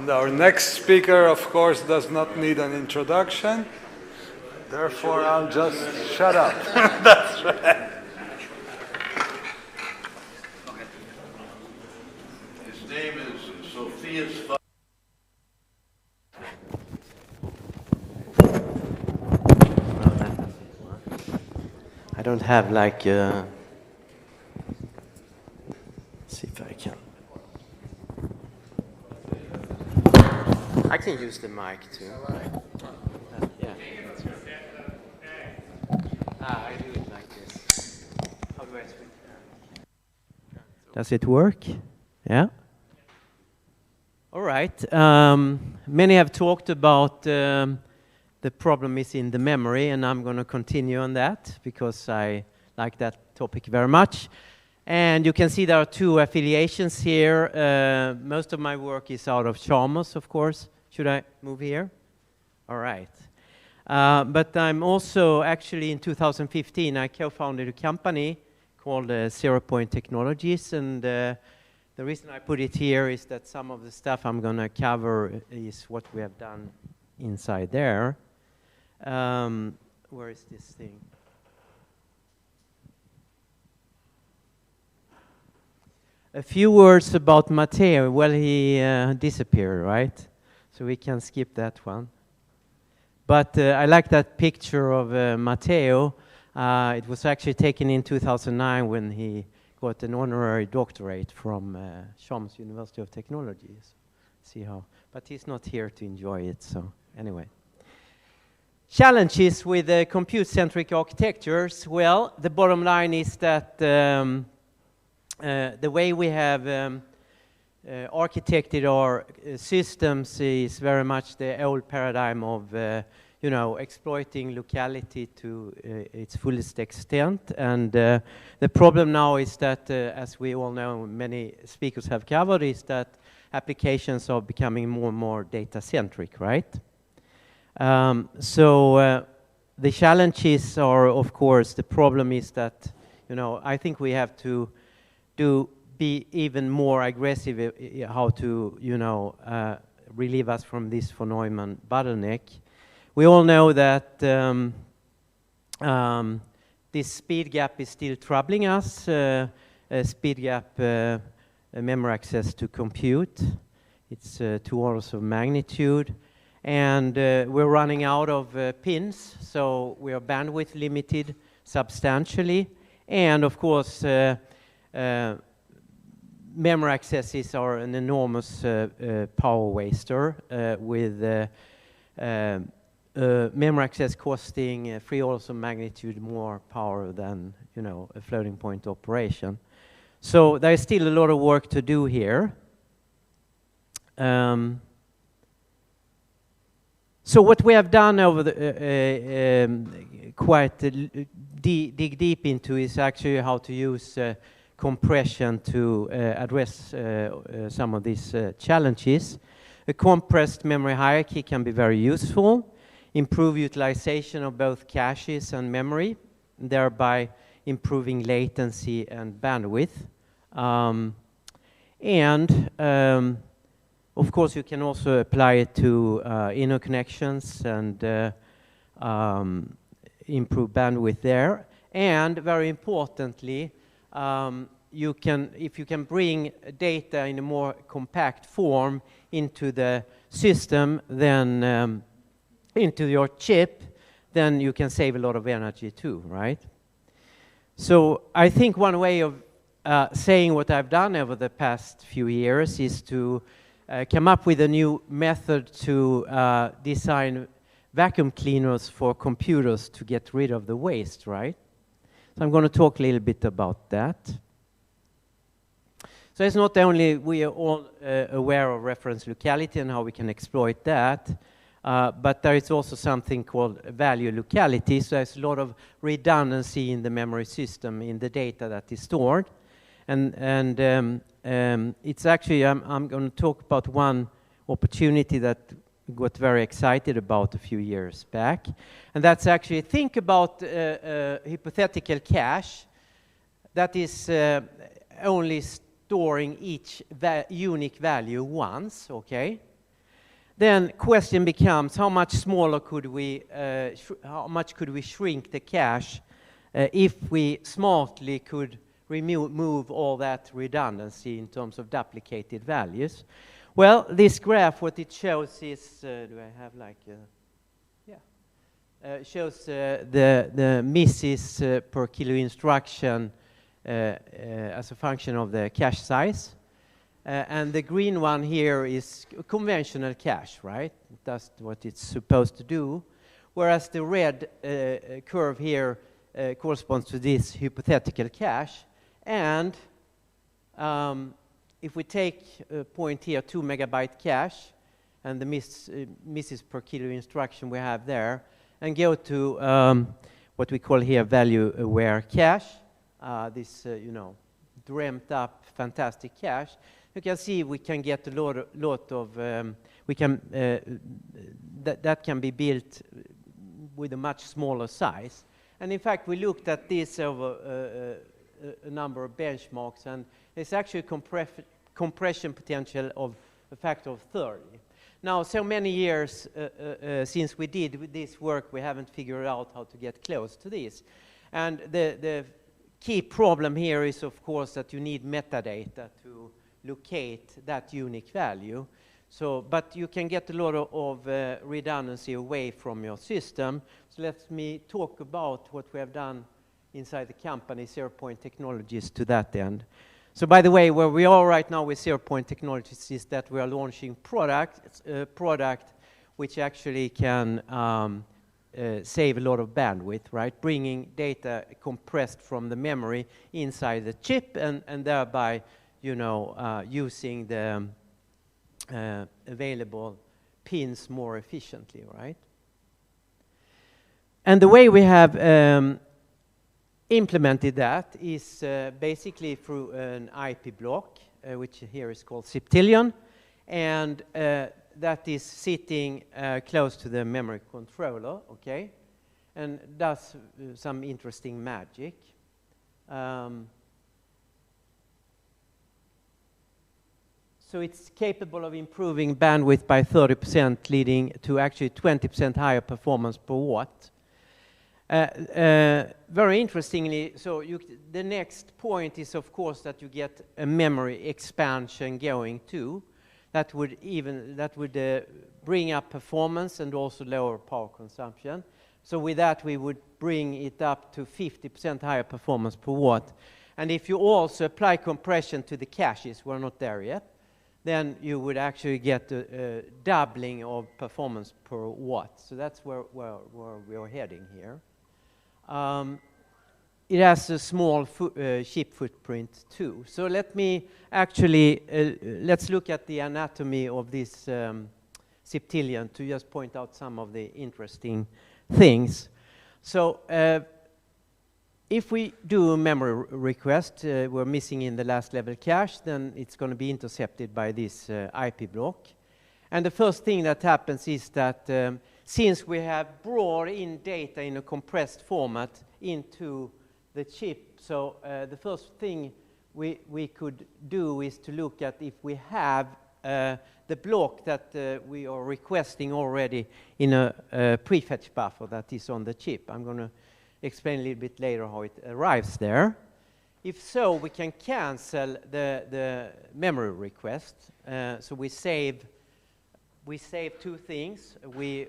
And our next speaker, of course, does not need an introduction. Therefore, I'll just shut up. That's right. His name is Sophia's. I don't have like. Let's see if I can. I can use the mic too. Yeah. I do it like this. How do I switch? Does it work? Yeah. All right. Many have talked about the problem is in the memory, and I'm going to continue on that because I like that topic very much. And you can see there are two affiliations here. Most of my work is out of Chalmers, of course. Should I move here? All right. But I'm also, actually in 2015, I co-founded a company called ZeroPoint Technologies. And the reason I put it here is that some of the stuff I'm going to cover is what we have done inside there. Where is this thing? A few words about Matteo. Well, he disappeared, right? So we can skip that one. But I like that picture of Matteo. It was actually taken in 2009 when he got an honorary doctorate from Chalmers University of Technology. See how? But he's not here to enjoy it, so anyway. Challenges with compute-centric architectures. Well, the bottom line is that the way we have architected our systems is very much the old paradigm of, exploiting locality to its fullest extent. And the problem now is that, as we all know, many speakers have covered, is that applications are becoming more and more data-centric, right? So the challenges are, of course, the problem is that, I think we have to be even more aggressive how to, relieve us from this von Neumann bottleneck. We all know that this speed gap is still troubling us. Speed gap, memory access to compute. It's 2 orders of magnitude. And we're running out of pins, so we are bandwidth limited substantially. And of course, memory accesses are an enormous power waster with memory access costing 3 orders of magnitude more power than a floating point operation. So there is still a lot of work to do here. So what we have done over the dig deep into is actually how to use compression to address some of these challenges. A compressed memory hierarchy can be very useful, improve utilization of both caches and memory, thereby improving latency and bandwidth. Of course, you can also apply it to interconnections and improve bandwidth there. And very importantly, if you can bring data in a more compact form into the system, then into your chip, then you can save a lot of energy too, right? So I think one way of saying what I've done over the past few years is to come up with a new method to design vacuum cleaners for computers to get rid of the waste, right? So I'm going to talk a little bit about that. So it's not only we are all aware of reference locality and how we can exploit that, but there is also something called value locality. So there's a lot of redundancy in the memory system in the data that is stored. And it's actually, I'm going to talk about one opportunity that we got very excited about a few years back. And that's actually, think about a hypothetical cache that is only storing each unique value once, okay? Then question becomes how much smaller could we, how much could we shrink the cache if we smartly could remove all that redundancy in terms of duplicated values? Well, this graph, what it shows is, do I have like, shows the misses per kilo instruction as a function of the cache size. And the green one here is conventional cache, right? It does what it's supposed to do. Whereas the red curve here corresponds to this hypothetical cache. And if we take a point here, 2 megabyte cache, and the misses per kilo instruction we have there, and go to what we call here value-aware cache, this, dreamt up fantastic cache, you can see we can get a lot of, that can be built with a much smaller size. And in fact, we looked at this over a number of benchmarks, and there's actually a compression potential of a factor of 30. Now, so many years since we did this work, we haven't figured out how to get close to this. And the key problem here is, of course, that you need metadata to locate that unique value. So, but you can get a lot of redundancy away from your system. So let me talk about what we have done inside the company, ZeroPoint Technologies, to that end. So by the way, where we are right now with ZeroPoint Technologies is that we are launching a product which actually can save a lot of bandwidth, right? Bringing data compressed from the memory inside the chip and thereby, using the available pins more efficiently, right? And the way we have implemented that is basically through an IP block, which here is called Ziptilion, and that is sitting close to the memory controller, okay, and does some interesting magic. So it's capable of improving bandwidth by 30%, leading to actually 20% higher performance per watt. Very interestingly, so the next point is, of course, that you get a memory expansion going too. That would bring up performance and also lower power consumption. So with that, we would bring it up to 50% higher performance per watt. And if you also apply compression to the caches, we're not there yet, then you would actually get a doubling of performance per watt. So that's where we are heading here. It has a small chip footprint too. So let me actually, let's look at the anatomy of this Ziptilion to just point out some of the interesting things. So if we do a memory request, we're missing in the last level cache, then it's going to be intercepted by this IP block. And the first thing that happens is that since we have brought in data in a compressed format into the chip, so the first thing we could do is to look at if we have the block that we are requesting already in a prefetch buffer that is on the chip. I'm going to explain a little bit later how it arrives there. If so, we can cancel the memory request. So we save two things. We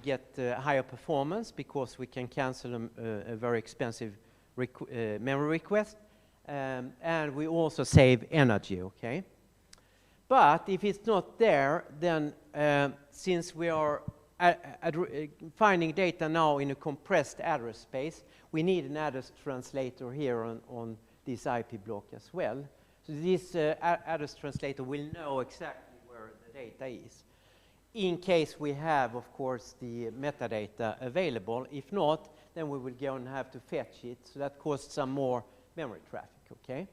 get higher performance because we can cancel a very expensive memory request, and we also save energy. Okay, but if it's not there, then since we are finding data now in a compressed address space, we need an address translator here on this IP block as well. So this address translator will know exactly where the data is. In case we have, of course, the metadata available. If not, then we will go and have to fetch it. So that costs some more memory traffic, okay?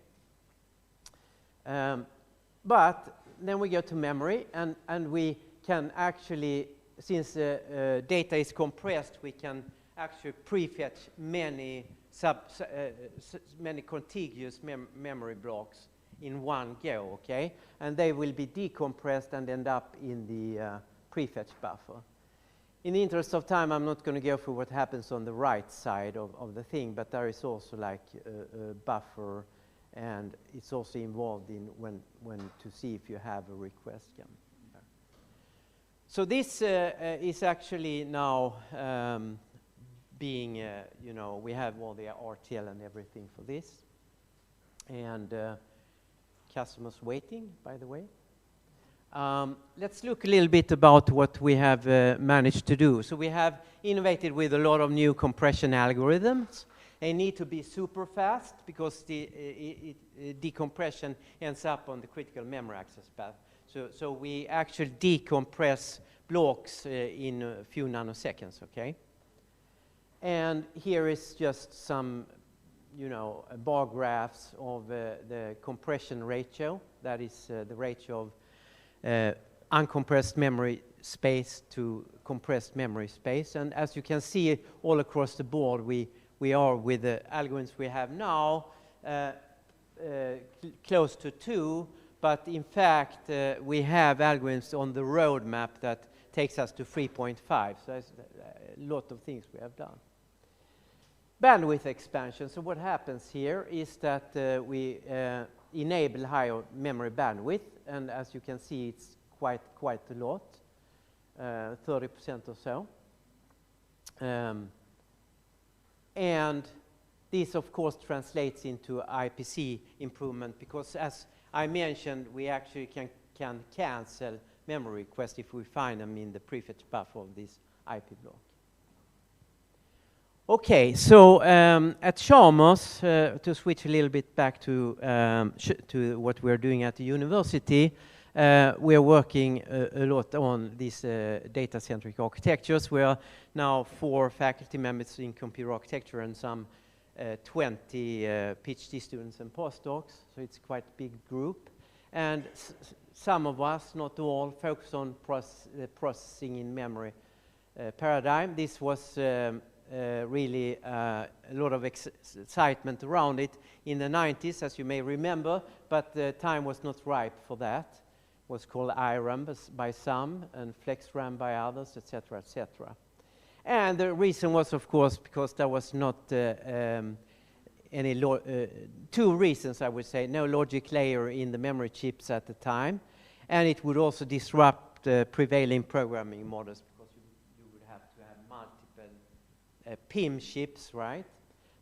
But then we go to memory, and we can actually, since data is compressed, we can actually prefetch many contiguous memory blocks in one go, okay? And they will be decompressed and end up in the prefetch buffer. In the interest of time, I'm not going to go through what happens on the right side of the thing, but there is also like a buffer, and it's also involved in when to see if you have a request coming. So this is actually now being, you know, we have all the RTL and everything for this. And customers waiting, by the way. Let's look a little bit about what we have managed to do. So we have innovated with a lot of new compression algorithms. They need to be super fast because the decompression ends up on the critical memory access path. So we actually decompress blocks in a few nanoseconds, okay? And here is just some, you know, bar graphs of the compression ratio. That is the ratio of uncompressed memory space to compressed memory space. And as you can see all across the board, we are, with the algorithms we have now, close to 2. But in fact, we have algorithms on the roadmap that takes us to 3.5. So there's a lot of things we have done. Bandwidth expansion. So what happens here is that we enable higher memory bandwidth. And as you can see, it's quite a lot, 30% or so. And this, of course, translates into IPC improvement because, as I mentioned, we actually can cancel memory requests if we find them in the prefetch buffer of this IP block. Okay, so at Chalmers, to switch a little bit back to what we're doing at the university, we are working a lot on these data centric architectures. We are now 4 faculty members in computer architecture and some 20 PhD students and postdocs, so it's quite a big group. And some of us, not all, focus on processing in memory paradigm. This was really a lot of excitement around it in the 90s, as you may remember, but the time was not ripe for that. It was called IRAM by some and FlexRAM by others, etc., etc. And the reason was, of course, because there was not any 2 reasons, I would say. No logic layer in the memory chips at the time, and it would also disrupt prevailing programming models because you would have to have multiple PIM chips, right?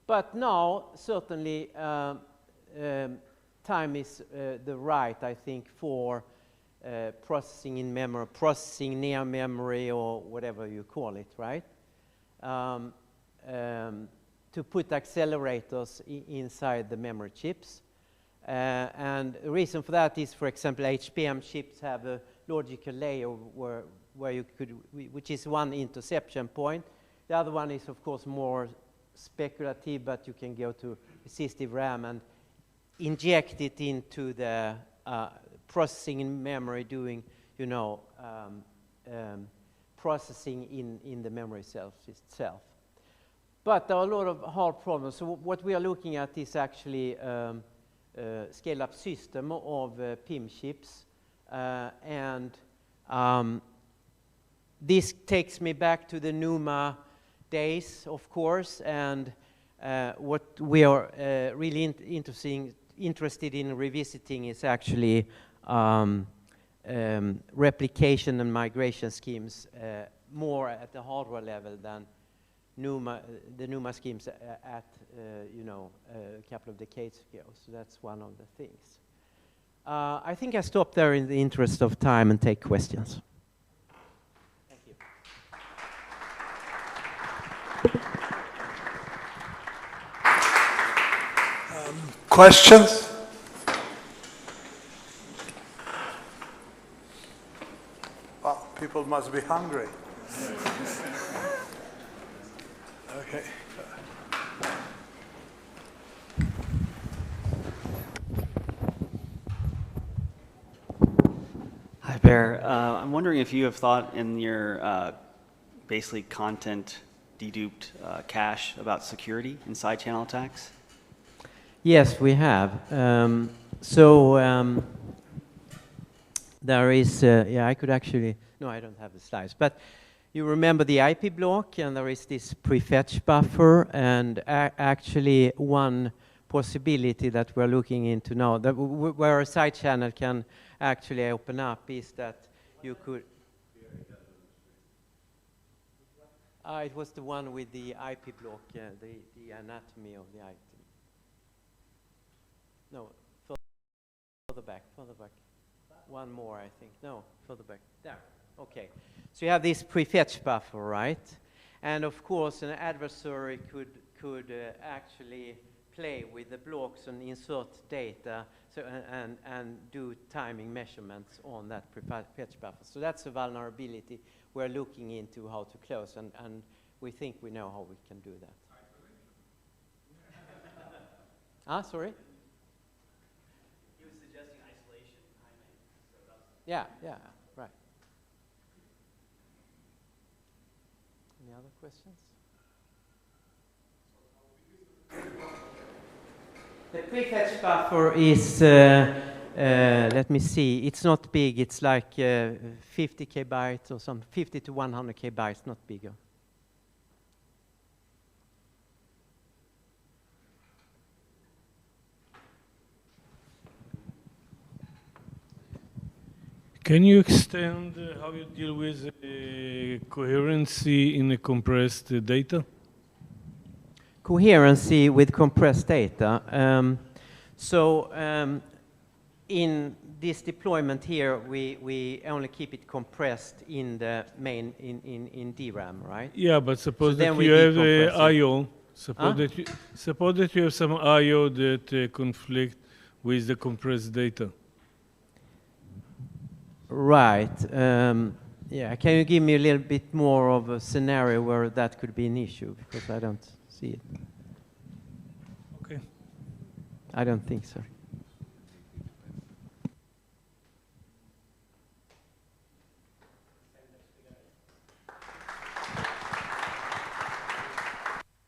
But now, certainly, time is the right, I think, for processing in memory, processing near memory, or whatever you call it, right? To put accelerators inside the memory chips. And the reason for that is, for example, HBM chips have a logical layer where you could, which is one interception point. The other one is, of course, more speculative, but you can go to resistive RAM and inject it into the processing in memory, doing, you know, processing in the memory cells itself. But there are a lot of hard problems. So what we are looking at is actually a scale-up system of PIM chips. And this takes me back to the NUMA days, of course. And what we are really interested in revisiting is actually replication and migration schemes more at the hardware level than the NUMA schemes at you know, a couple of decades ago. So that's one of the things. I think I stop there in the interest of time and take questions. Thank you. Questions? Well, people must be hungry. Okay. Hi, Bear. I'm wondering if you have thought in your basically content deduped cache about security in side channel attacks? Yes, we have. So there is, yeah, I could actually, no, I don't have the slides, but you remember the IP block, and there is this prefetch buffer, and actually one possibility that we're looking into now, that where a side channel can actually open up, is that you could. It was the one with the IP block, the anatomy of the item. No, further back. One more, I think. No, further back. There. Okay. So you have this prefetch buffer, right? And of course, an adversary could actually play with the blocks and insert data, so and do timing measurements on that prefetch buffer. So that's a vulnerability we're looking into how to close, and we think we know how we can do that. Sorry? He was suggesting isolation timing. So that's Yeah, right. Any other questions? The prefetch buffer is, let me see, it's not big, it's like 50 kbytes or some 50 to 100 kbytes, not bigger. Can you extend how you deal with coherency in a compressed data? Coherency with compressed data. In this deployment here, we only keep it compressed in the main in DRAM, right? Yeah, but suppose So that then we you have decompress it. I/O. Suppose that you have some I/O that conflict with the compressed data. Right. Yeah. Can you give me a little bit more of a scenario where that could be an issue? Because I don't see it. Okay. I don't think so.